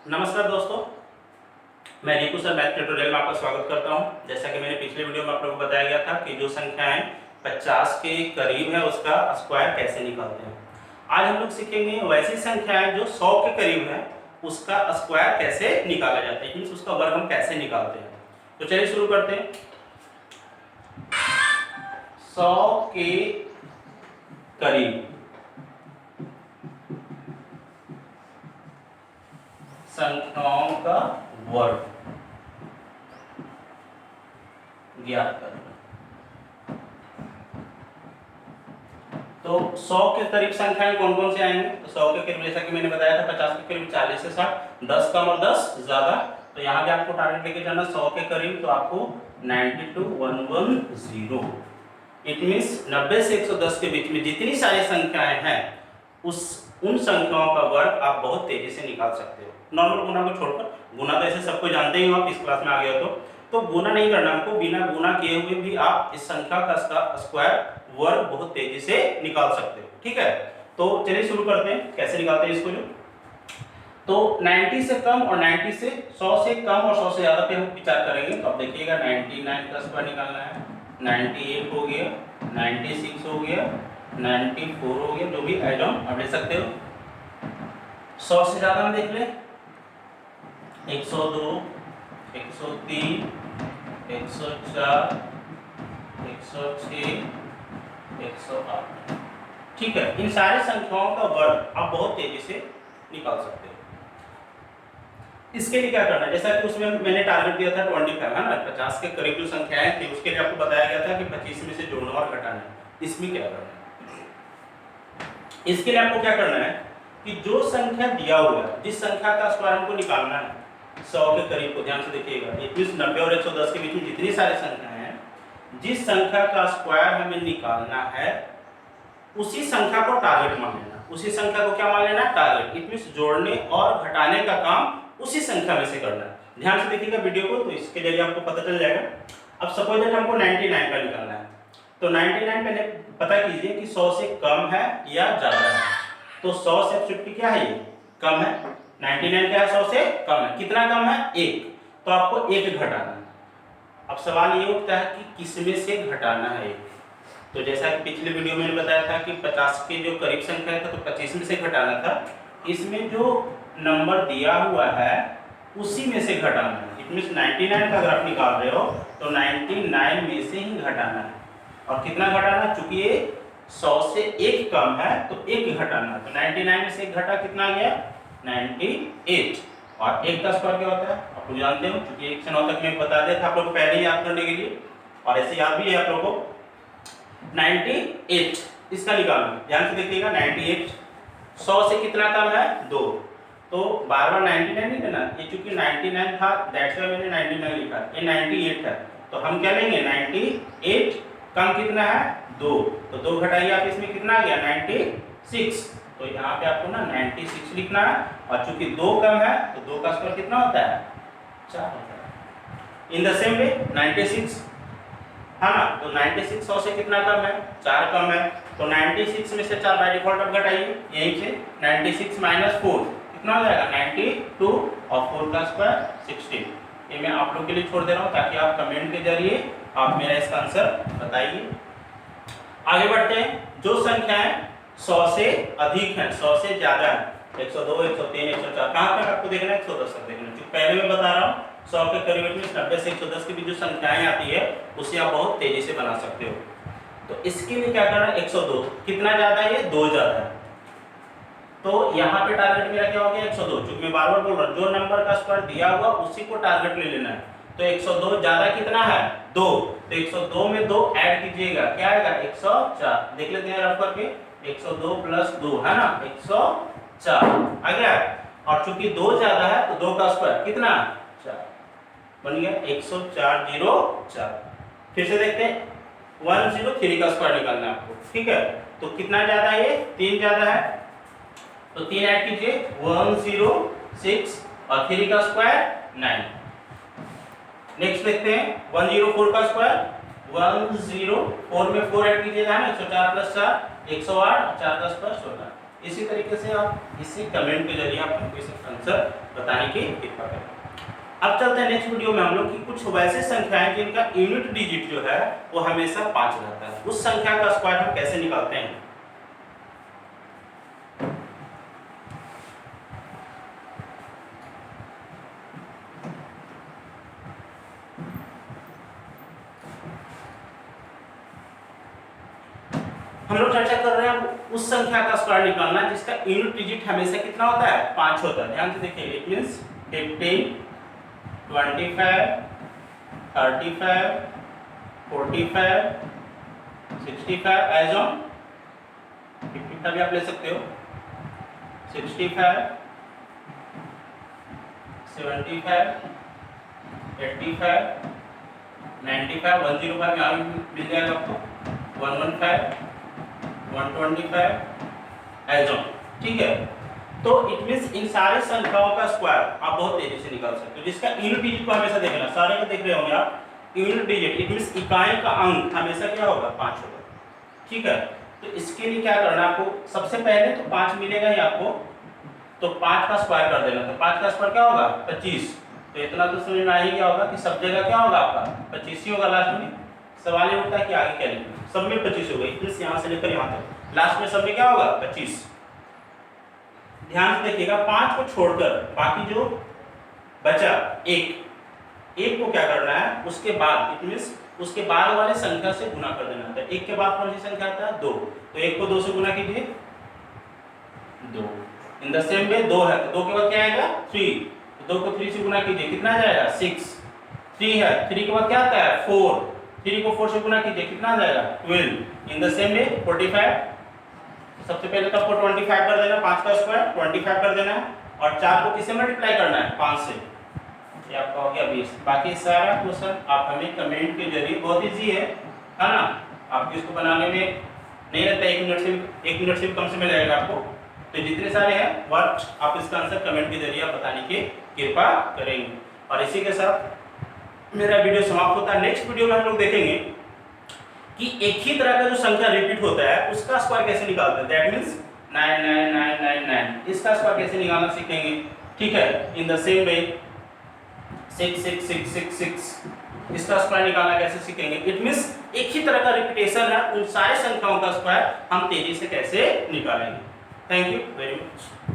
नमस्कार दोस्तों, मैं रिपु सर मैथ ट्यूटोरियल में आपका स्वागत करता हूं। जैसा कि मैंने पिछले वीडियो में आप लोगों को बताया गया था कि जो संख्याएं 50 के करीब है उसका स्क्वायर कैसे निकालते हैं। आज हम लोग सीखेंगे वैसी संख्याएं जो 100 के करीब है उसका स्क्वायर कैसे निकाला जाता है, मींस उसका वर्ग हम कैसे निकालते हैं। तो चलिए शुरू करते हैं। 100 के करीब संख्याओं का वर्ग ज्ञात करना। तो 100 के करीब संख्याएं कौन कौन से आएंगे? तो 100 के करीब जैसा कि मैंने बताया था 50 के करीब 40 से 60, 10 कम और 10 ज्यादा। तो यहाँ भी आपको टारगेट लेके जाना 100 के करीब, तो आपको 92 110। इट मींस 90 से 110 के बीच में जितनी सारी संख्याएं हैं उन संख्याओं का वर्ग आप बहुत तेजी से निकाल सकते हो। नॉर्मल गुना को छोड़कर, गुना तो ऐसे सबको जानते ही हो, आप इस क्लास में आ गए हो तो गुना नहीं करना हमको। बिना गुना किए हुए भी आप इस संख्या का स्क्वायर वर्ग बहुत तेजी से निकाल सकते हो। ठीक है, तो चलिए शुरू करते हैं कैसे निकालते हैं इसको। जो तो 90 से कम और 90 से 100 से कम और 100 से ज्यादा पे हम विचार करेंगे। तो आप देखिएगा 99 का स्क्वायर निकालना है, 98 हो गया, 96 हो गया, 94 हो गया, जो भी आइटम आप ले सकते हो। 100 से ज्यादा में देख ले 102, 103, 104, 106, 108। ठीक है, इन सारे संख्याओं का वर्ग आप बहुत तेजी से निकाल सकते हो। इसके लिए क्या करना है, जैसा कि उसमें मैंने टारगेट दिया था 25 है ना, 50 के करीब जो संख्याएं थी उसके लिए आपको बताया गया था कि 25 में से जोड़ना और घटाना है। इसमें क्या करना है, इसके लिए आपको क्या करना है कि जो संख्या दिया हुआ है, जिस संख्या का स्क्वायर हमको निकालना है 100 के करीब को ध्यान से देखिएगा। 90 और 110 के बीच में जितनी सारी संख्याएं हैं, जिस संख्या का स्क्वायर हमें निकालना है उसी संख्या को टारगेट मान लेना। उसी संख्या को क्या मान लेना? टारगेट। इट मींस जोड़ने और घटाने का काम उसी संख्या में से करना है। ध्यान से देखिएगा वीडियो को, तो इसके जरिए आपको पता चल जाएगा। अब सपोज दैट हमको 99 का निकालना है, तो 99 पहले पता कीजिए कि 100 से कम है या ज्यादा है। तो 100 से 50 क्या है, ये कम है। 99 क्या है, 100 से कम है। कितना कम है? 1। तो आपको 1 घटाना है। अब सवाल ये उठता है कि किसमें से घटाना है। तो जैसा कि पिछले वीडियो में मैंने बताया था कि 50 के जो करीब संख्या था तो 25 में से घटाना था। इसमें जो नंबर दिया हुआ है उसी में से घटाना है। इट मींस 99 का अगर आप निकाल रहे हो तो 99 में से ही घटाना है। और कितना घटाना? चूंकि ये 100 से 1 कम है तो 1 घटाना है। तो 99 में से 1 घटा कितना गया? 98। और 1 का स्क्वायर क्या होता है आप लोग जानते हो, क्योंकि 1 से 9 तक मैं बता दिया था आप लोग पहले ही याद करने के लिए, और ऐसे याद भी है आप लोगों को। 98 इसका निकालना, ध्यान से देखिएगा। 98 100 से कितना कम है? 2। तो बार बार 99 नहीं लेना, ये चूंकि 99 था दैट्स व्हाई मैंने 99 लिखा। ये 98 है तो हम क्या लेंगे? 98 कम कितना है? 2। तो 2 घटाइए आप, इसमें कितना आ गया? 96। तो यहाँ पे आपको ना 96 लिखना है। और चूंकि 2 कम है तो 2 का स्क्वायर कितना होता है? 4 होता है। इन द सेम वे 96 है ना, तो 96 100 से कितना कम है? 4 कम है। तो 96 में से 4 बाय डिफॉल्ट आप घटाइए यहीं से। 96 - 4 कितना हो जाएगा? 92 और 4 का स्क्वायर 16। ये मैं आप लोग के लिए छोड़ दे रहा हूँ ताकि आप कमेंट के जरिए आप मेरा इसका आंसर बताइए। आगे बढ़ते हैं। जो संख्याएं 100 से अधिक है, 100 से ज्यादा है, 102 103 104, कहाँ तक आपको देखना है? 110 तक देखना है। पहले मैं बता रहा हूँ 100 के करीब में 90 से 110 के बीच जो संख्याएं आती है उसे आप बहुत तेजी से बना सकते हो। तो इसके लिए क्या करना है? 102 कितना ज्यादा है? ये 2 ज्यादा है। तो यहाँ पे टारगेट मेरा क्या हो गया? 102। क्योंकि मैं बार बार बोल रहा हूँ जो नंबर का स्क्वायर दिया हुआ उसी को टारगेट ले लेना है। तो 102 ज्यादा कितना है? 2। तो 102 में 2 ऐड कीजिएगा, क्या आएगा? 104। देख लेते हैं रफ करके। 102 + 2 है ना, 104 आ गया। और चूंकि 2 ज्यादा है तो 2 का स्क्वायर कितना? 4 बन गया 10404। फिर से देखते हैं 103 का स्क्वायर निकालना है आपको। ठीक है, तो कितना ज्यादा है? ये 3 ज्यादा है। तो 3 ऐड कीजिए 106 और 3 का स्क्वायर 9। नेक्स्ट देखते हैं 104 का स्क्वायर। 104 में 4 ऐड कीजिएगा ना, 104 + 4 108 और 4 का स्क्वायर 16। इसी तरीके से आप इसी कमेंट के जरिए आप हमको इसका आंसर बताने की कृपा करें। अब चलते हैं नेक्स्ट वीडियो में हम लोग की कुछ वैसे संख्याएं जिनका यूनिट डिजिट जो है वो हमेशा 5 रहता है, उस संख्या का स्क्वायर हम कैसे निकालते हैं। हम लोग चर्चा कर रहे हैं उस संख्या का स्क्वायर निकालना जिसका यूनिट डिजिट हमेशा कितना होता है, 5 होता है। ध्यान से देखिए, इट मींस 15, 25, 35, 45, 65 एज ऑन 55 भी आप ले सकते हो, 65, 75, 85, 95, 105 यहाँ भी मिल जाएगा आपको, 115, 125 एज ऑन। ठीक है, तो इट मींस इन सारे संख्याओं का स्क्वायर आप बहुत तेजी से निकाल सकते हो, जिसका यूनिट डिजिट को हमेशा देखना, सारे में देख रहे होंगे आप, यूनिट डिजिट इट मींस इकाई का अंक हमेशा क्या होगा, 5 होगा। ठीक है, तो इसके लिए क्या करना है आपको, सबसे पहले तो 5 मिलेगा ही आपको, तो 5 का स्क्वायर कर देना, तो 5 का स्क्वायर क्या होगा, 25। तो इतना तो समझ में आ ही गया होगा कि सब जगह क्या होगा आपका 25 ही होगा लास्ट में। सवाल ये उठता है कि आगे क्या लिखना, सब में 25 हो गई, प्लस यहाँ से लेकर यहाँ तक लास्ट में सब में क्या होगा 25। ध्यान से देखिएगा, 5 को छोड़कर बाकी जो बचा एक को क्या करना है, उसके बाद इट मींस उसके बाद वाले संख्या से गुना कर देना है। एक के बाद कौन सी संख्या आता है, 2, तो 1 को 2 से गुना कीजिए, 2। इन द सेम वे 2 है, तो 2 के बाद क्या आएगा, 3, तो 2 को 3 से गुना कीजिए, कितना आ जाएगा, 6। 3 है, 3 के बाद क्या आता है, 4, 3 को 4 से गुना कीजिए, कितना आ जाएगा, 12। इन द सेम वे 45, सबसे पहले तो आपको 25 कर देना, 5 का स्क्वायर 25 कर देना है, और 4 को किससे मल्टीप्लाई करना है, 5 से, ये आपका हो गया 20। बाकी सारा क्वेश्चन आप हमें कमेंट के जरिए, बहुत इजी है ना, आपको इसको बनाने में नहीं लगता 1 मिनट से भी कम समय लगेगा आपको। तो जितने सारे हैं वर्क आप इसका आंसर कमेंट के जरिए आप बताने की कृपा करेंगे। और इसी के साथ मेरा वीडियो समाप्त होता है। नेक्स्ट वीडियो में हम लोग देखेंगे कि एक ही तरह का जो संख्या रिपीट होता है उसका स्क्वायर कैसे निकालते हैं, दैट मींस 99999, इसका स्क्वायर कैसे निकालना सीखेंगे। ठीक है, इन द सेम वे 66666, इसका स्क्वायर निकालना कैसे सीखेंगे। इट मींस एक ही तरह का रिपीटेशन है, उन सारे संख्याओं का स्क्वायर हम तेजी से कैसे निकालेंगे। Thank you very much.